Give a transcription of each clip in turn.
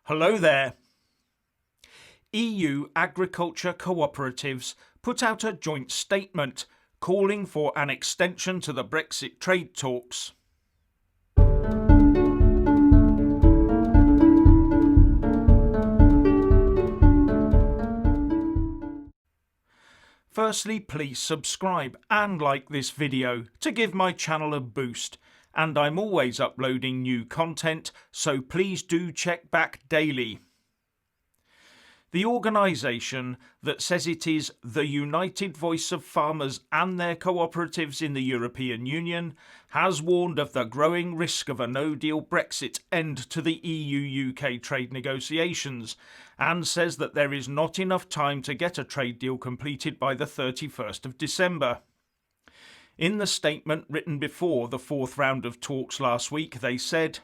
Hello there. EU agriculture cooperatives put out a joint statement calling for an extension to the Brexit trade talks. Firstly, please subscribe and like this video to give my channel a boost, and I'm always uploading new content, so please do check back daily. The organisation that says it is the united voice of farmers and their cooperatives in the European Union has warned of the growing risk of a no-deal Brexit end to the EU-UK trade negotiations, and says that there is not enough time to get a trade deal completed by the 31st of December. In the statement written before the fourth round of talks last week, they said,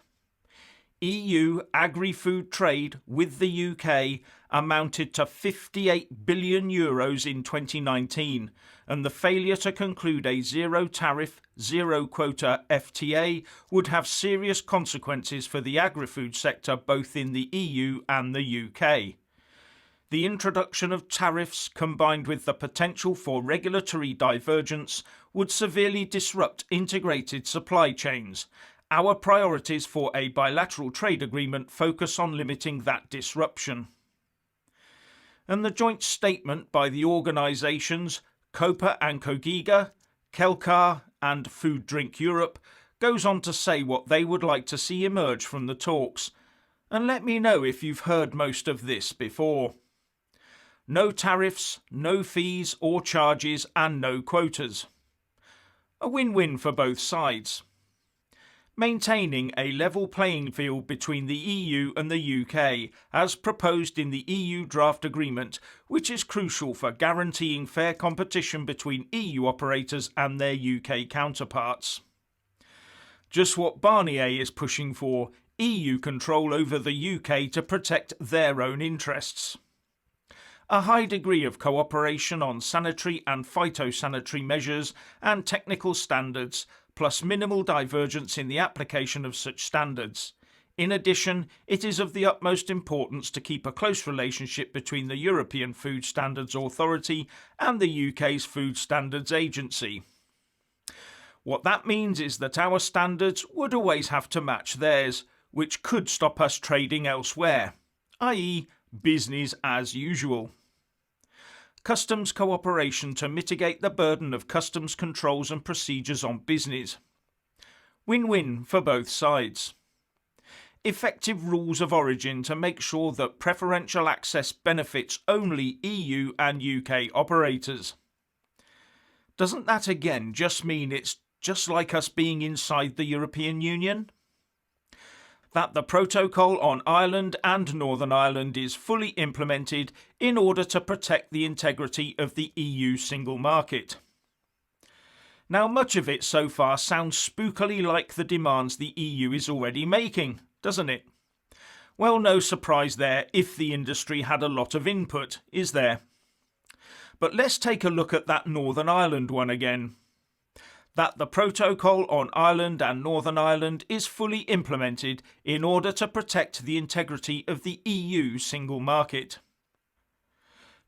EU agri-food trade with the UK amounted to €58 billion in 2019, and the failure to conclude a zero-tariff, zero-quota FTA would have serious consequences for the agri-food sector both in the EU and the UK. The introduction of tariffs combined with the potential for regulatory divergence would severely disrupt integrated supply chains. Our priorities for a bilateral trade agreement focus on limiting that disruption. And the joint statement by the organisations Copa and Cogiga, Kelcar and Food Drink Europe goes on to say what they would like to see emerge from the talks. And let me know if you've heard most of this before. No tariffs, no fees or charges and no quotas. A win-win for both sides. Maintaining a level playing field between the EU and the UK as proposed in the EU draft agreement, which is crucial for guaranteeing fair competition between EU operators and their UK counterparts. Just what Barnier is pushing for, EU control over the UK to protect their own interests. A high degree of cooperation on sanitary and phytosanitary measures and technical standards, plus minimal divergence in the application of such standards. In addition, it is of the utmost importance to keep a close relationship between the European Food Standards Authority and the UK's Food Standards Agency. What that means is that our standards would always have to match theirs, which could stop us trading elsewhere, i.e. business as usual. Customs cooperation to mitigate the burden of customs controls and procedures on business. Win-win for both sides. Effective rules of origin to make sure that preferential access benefits only EU and UK operators. Doesn't that again just mean it's just like us being inside the European Union? That the protocol on Ireland and Northern Ireland is fully implemented in order to protect the integrity of the EU single market. Now, much of it so far sounds spookily like the demands the EU is already making, doesn't it? Well, no surprise there if the industry had a lot of input, is there? But let's take a look at that Northern Ireland one again. That the protocol on Ireland and Northern Ireland is fully implemented in order to protect the integrity of the EU single market.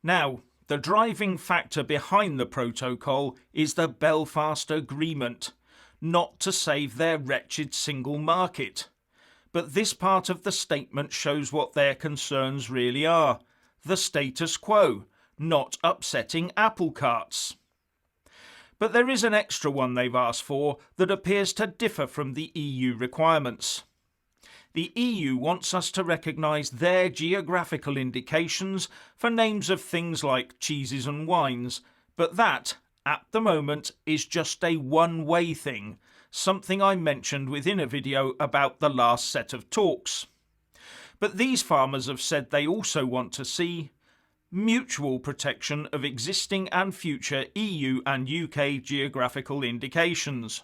Now, the driving factor behind the protocol is the Belfast Agreement, not to save their wretched single market. But this part of the statement shows what their concerns really are: the status quo, not upsetting apple carts. But there is an extra one they've asked for that appears to differ from the EU requirements. The EU wants us to recognise their geographical indications for names of things like cheeses and wines, but that, at the moment, is just a one-way thing, something I mentioned within a video about the last set of talks. But these farmers have said they also want to see mutual protection of existing and future EU and UK geographical indications.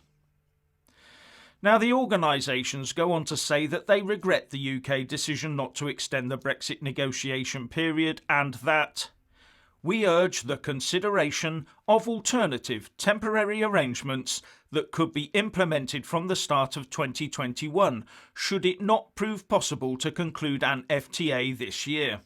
Now, the organisations go on to say that they regret the UK decision not to extend the Brexit negotiation period and that we urge the consideration of alternative temporary arrangements that could be implemented from the start of 2021 should it not prove possible to conclude an FTA this year.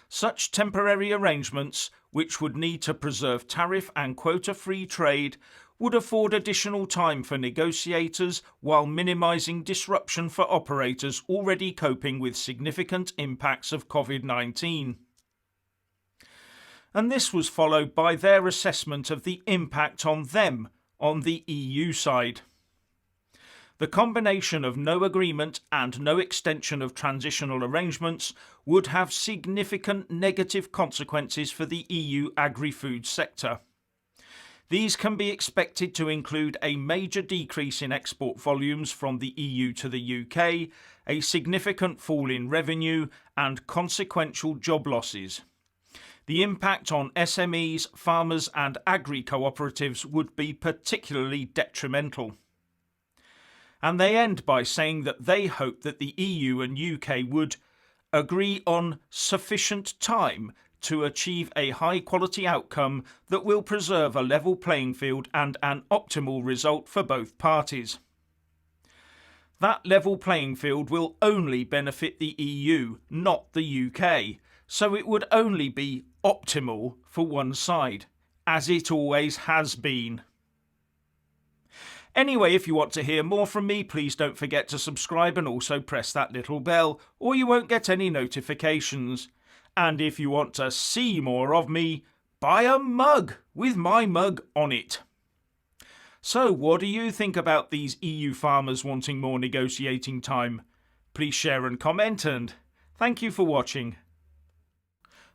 Such temporary arrangements, which would need to preserve tariff and quota-free trade, would afford additional time for negotiators while minimising disruption for operators already coping with significant impacts of COVID-19. And this was followed by their assessment of the impact on them on the EU side. The combination of no agreement and no extension of transitional arrangements would have significant negative consequences for the EU agri-food sector. These can be expected to include a major decrease in export volumes from the EU to the UK, a significant fall in revenue, and consequential job losses. The impact on SMEs, farmers and agri-cooperatives would be particularly detrimental. And they end by saying that they hope that the EU and UK would agree on sufficient time to achieve a high-quality outcome that will preserve a level playing field and an optimal result for both parties. That level playing field will only benefit the EU, not the UK, so it would only be optimal for one side, as it always has been. Anyway, if you want to hear more from me, please don't forget to subscribe and also press that little bell, or you won't get any notifications. And if you want to see more of me, buy a mug with my mug on it. So what do you think about these EU farmers wanting more negotiating time? Please share and comment, and thank you for watching.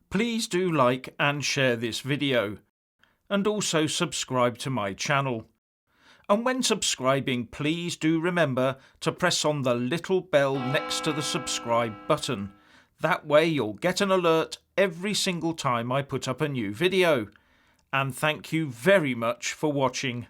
Please do like and share this video, and also subscribe to my channel. And when subscribing, please do remember to press on the little bell next to the subscribe button. That way you'll get an alert every single time I put up a new video. And thank you very much for watching.